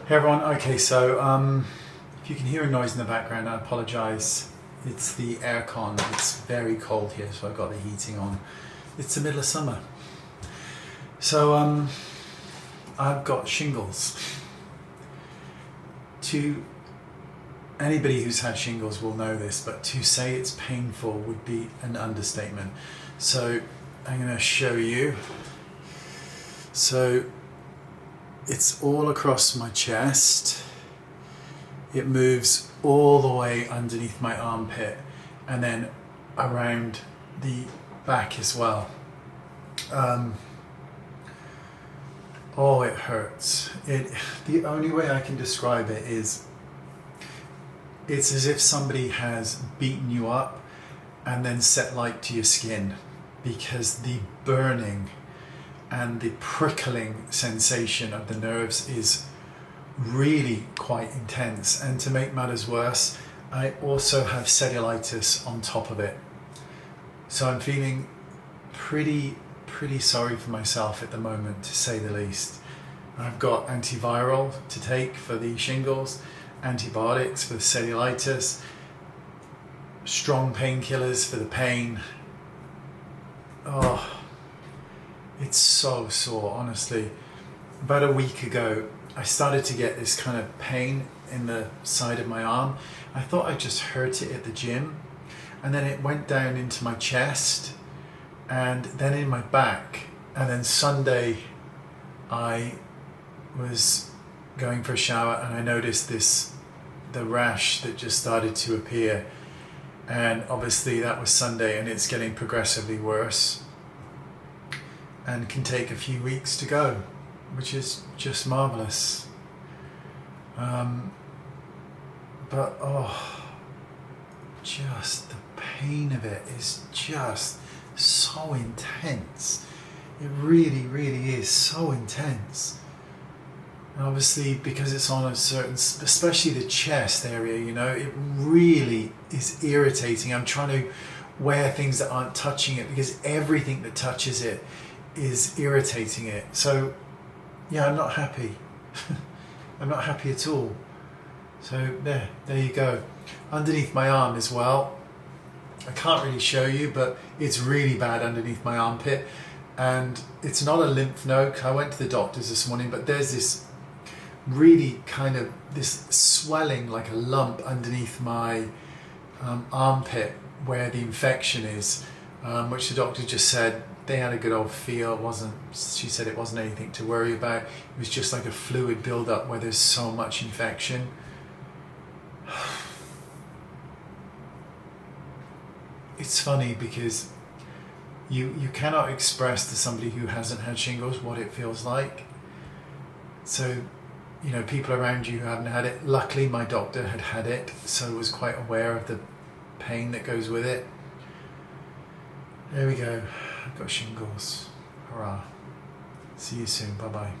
Hey everyone, okay, so if you can hear a noise in the background, I apologise. It's the aircon. It's very cold here, so I've got the heating on. It's the middle of summer. So I've got shingles. To anybody who's had shingles will know this, but to say it's painful would be an understatement. So I'm going to show you. So it's all across my chest. It moves all the way underneath my armpit and then around the back as well. Oh, it hurts. The only way I can describe it is it's as if somebody has beaten you up and then set light to your skin, because the burning and the prickling sensation of the nerves is really quite intense. And to make matters worse, I also have cellulitis on top of it. So I'm feeling pretty sorry for myself at the moment, to say the least. I've got antiviral to take for the shingles, antibiotics for the cellulitis, strong painkillers for the pain. Oh, it's so sore, honestly. About a week ago, I started to get this kind of pain in the side of my arm. I thought I just hurt it at the gym, and then it went down into my chest and then in my back. And then Sunday I was going for a shower and I noticed the rash that just started to appear, and obviously that was Sunday, and it's getting progressively worse and can take a few weeks to go, which is just marvelous. But just the pain of it is just so intense. It really is so intense. And obviously, because it's on a certain, especially the chest area, you know, it really is irritating. I'm trying to wear things that aren't touching it, because everything that touches it is irritating it. So yeah, I'm not happy. I'm not happy at all. So there you go. Underneath my arm as well, I can't really show you, but it's really bad underneath my armpit, and it's not a lymph node. I went to the doctors this morning, but there's this really kind of this swelling, like a lump underneath my armpit where the infection is, which the doctor just said they had a good old feel. She said it wasn't anything to worry about. It was just like a fluid buildup where there's so much infection. It's funny because you cannot express to somebody who hasn't had shingles what it feels like. So, you know, people around you who haven't had it, luckily my doctor had had it, so was quite aware of the pain that goes with it. There we go. I've got shingles. Hurrah. See you soon. Bye bye.